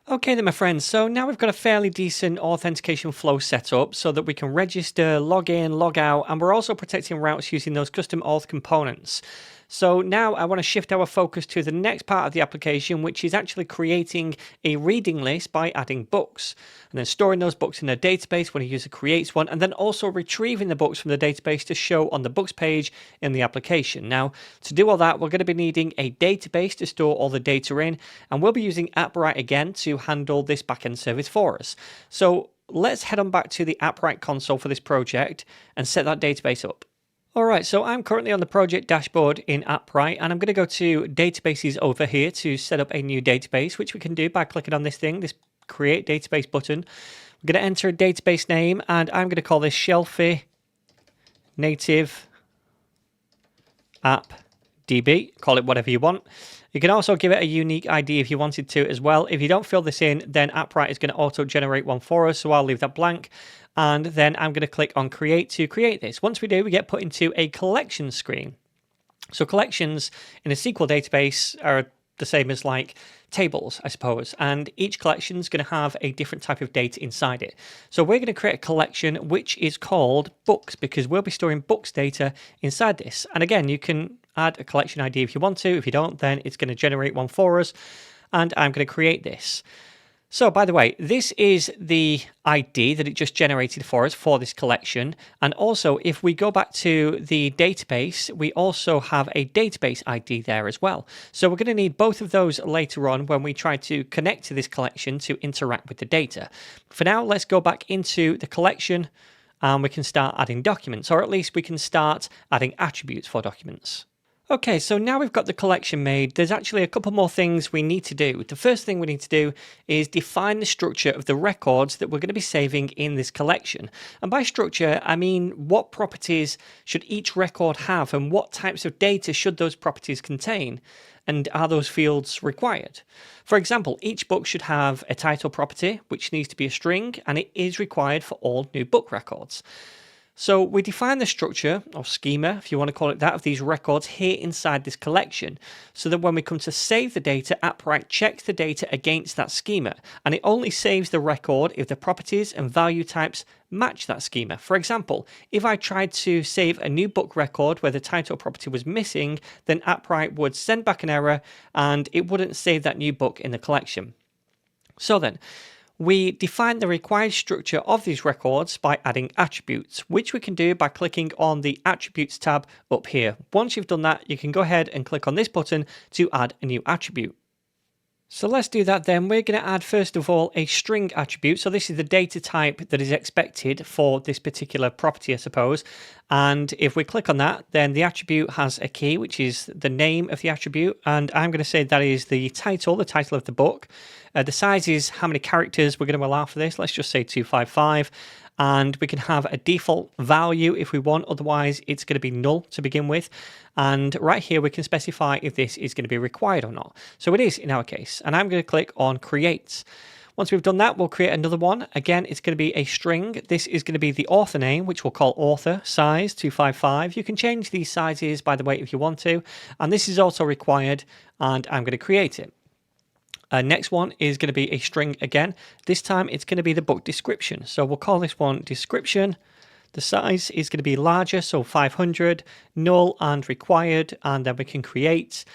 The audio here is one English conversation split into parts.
Okay then, my friends, so now we've got a fairly decent authentication flow set up so that we can register, log in, log out, and we're also protecting routes using those custom auth components. So now I want to shift our focus to the next part of the application, which is actually creating a reading list by adding books, and then storing those books in a database when a user creates one, and then also retrieving the books from the database to show on the books page in the application. Now, to do all that, we're going to be needing a database to store all the data in, and we'll be using Appwrite again to handle this backend service for us. So let's head on back to the Appwrite console for this project and set that database up. Alright, so I'm currently on the project dashboard in Appwrite, and I'm going to go to databases over here to set up a new database, which we can do by clicking on this thing, this create database button. We're going to enter a database name, and I'm going to call this React Native App DB. Call it whatever you want. You can also give it a unique ID if you wanted to as well. If you don't fill this in, then Appwrite is going to auto-generate one for us, so I'll leave that blank. And then I'm going to click on Create to create this. Once we do, we get put into a collection screen. So collections in a SQL database are the same as like tables, I suppose, and each collection is going to have a different type of data inside it. So we're going to create a collection which is called books, because we'll be storing books data inside this. And again, you can add a collection ID if you want to. If you don't, then it's going to generate one for us, and I'm going to create this. So, by the way, this is the ID that it just generated for us for this collection. And also, if we go back to the database, we also have a database ID there as well. So we're going to need both of those later on when we try to connect to this collection to interact with the data. For now, let's go back into the collection and we can start adding documents, or at least we can start adding attributes for documents. Okay, so now we've got the collection made, there's actually a couple more things we need to do. The first thing we need to do is define the structure of the records that we're going to be saving in this collection. And by structure, I mean what properties should each record have and what types of data should those properties contain, and are those fields required? For example, each book should have a title property, which needs to be a string, and it is required for all new book records. So we define the structure, or schema, if you want to call it that, of these records here inside this collection, so that when we come to save the data, Appwrite checks the data against that schema, and it only saves the record if the properties and value types match that schema. For example, if I tried to save a new book record where the title property was missing, then Appwrite would send back an error, and it wouldn't save that new book in the collection. So then, we define the required structure of these records by adding attributes, which we can do by clicking on the Attributes tab up here. Once you've done that, you can go ahead and click on this button to add a new attribute. So let's do that then. We're going to add first of all a string attribute. So this is the data type that is expected for this particular property, I suppose. And if we click on that, then the attribute has a key, which is the name of the attribute. And I'm going to say that is the title of the book. The size is how many characters we're going to allow for this. Let's just say 255. And we can have a default value if we want, otherwise it's going to be null to begin with. And right here we can specify if this is going to be required or not. So it is in our case, and I'm going to click on create. Once we've done that, we'll create another one. Again, it's going to be a string. This is going to be the author name, which we'll call author, size 255. You can change these sizes, by the way, if you want to. And this is also required, and I'm going to create it. Next one is going to be a string again. This time it's going to be the book description. So we'll call this one description. The size is going to be larger, so 500, null and required, and then we can create.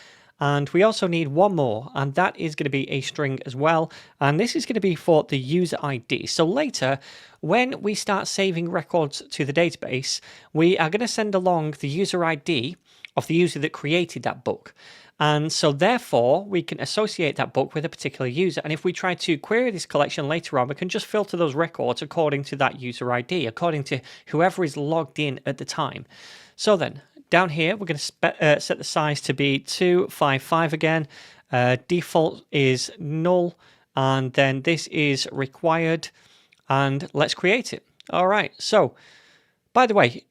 And we also need one more, and that is going to be a string as well. And this is going to be for the user ID. So later, when we start saving records to the database, we are going to send along the user ID of the user that created that book. And so therefore, we can associate that book with a particular user. And if we try to query this collection later on, we can just filter those records according to that user ID, according to whoever is logged in at the time. So then, down here, we're going to set the size to be 255 again. Default is null, and then this is required. And let's create it. All right, so by the way,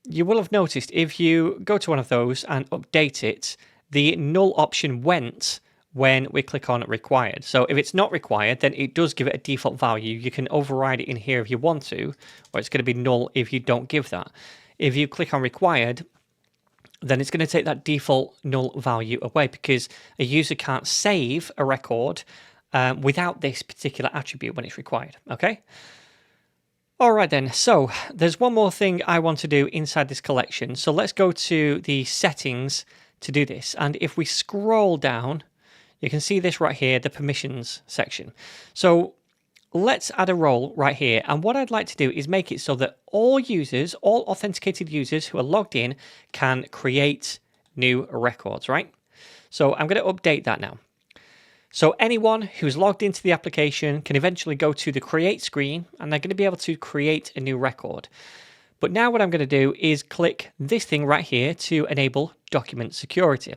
you will have noticed if you go to one of those and update it, the null option went when we click on required. So if it's not required, then it does give it a default value. You can override it in here if you want to, or it's going to be null if you don't give that. If you click on required, then it's going to take that default null value away, because a user can't save a record without this particular attribute when it's required, okay? All right then, so there's one more thing I want to do inside this collection. So let's go to the settings to do this. And if we scroll down, you can see this right here, the permissions section. So let's add a role right here. And what I'd like to do is make it so that all users, all authenticated users who are logged in can create new records, right? So I'm going to update that now. So anyone who's logged into the application can eventually go to the create screen and they're going to be able to create a new record. But now what I'm going to do is click this thing right here to enable document security.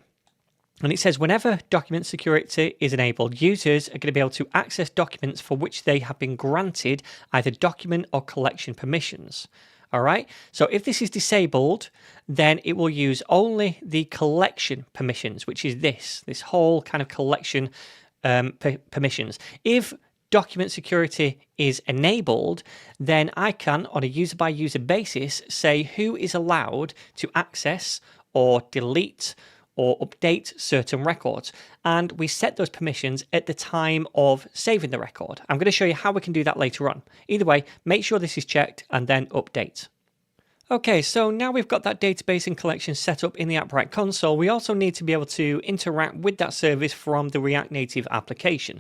And it says whenever document security is enabled, users are going to be able to access documents for which they have been granted either document or collection permissions. All right. So if this is disabled, then it will use only the collection permissions, which is this whole kind of collection permissions. If document security is enabled, then I can, on a user by user basis, say who is allowed to access or delete or update certain records. And we set those permissions at the time of saving the record. I'm going to show you how we can do that later on. Either way, make sure this is checked and then update. Okay, so now we've got that database and collection set up in the Appwrite console, we also need to be able to interact with that service from the React Native application.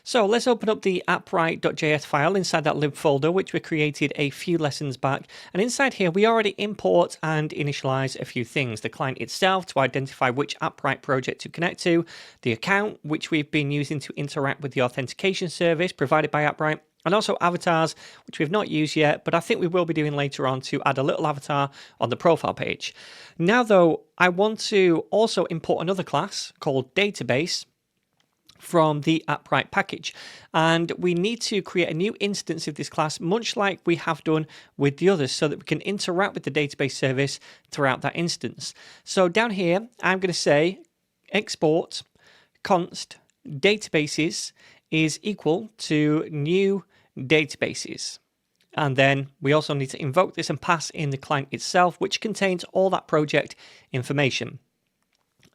So let's open up the Appwrite.js file inside that lib folder, which we created a few lessons back. And inside here, we already import and initialize a few things. The client itself to identify which Appwrite project to connect to, the account, which we've been using to interact with the authentication service provided by Appwrite, and also avatars, which we've not used yet, but I think we will be doing later on to add a little avatar on the profile page. Now though, I want to also import another class called database from the Appwrite package. And we need to create a new instance of this class, much like we have done with the others, so that we can interact with the database service throughout that instance. So down here, I'm going to say export const databases is equal to new databases. And then we also need to invoke this and pass in the client itself, which contains all that project information.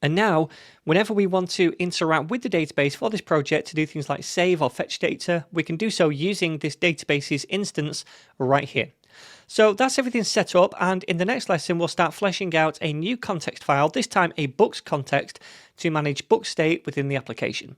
And now, whenever we want to interact with the database for this project to do things like save or fetch data, we can do so using this databases instance right here. So that's everything set up, and in the next lesson we'll start fleshing out a new context file, this time a books context, to manage book state within the application.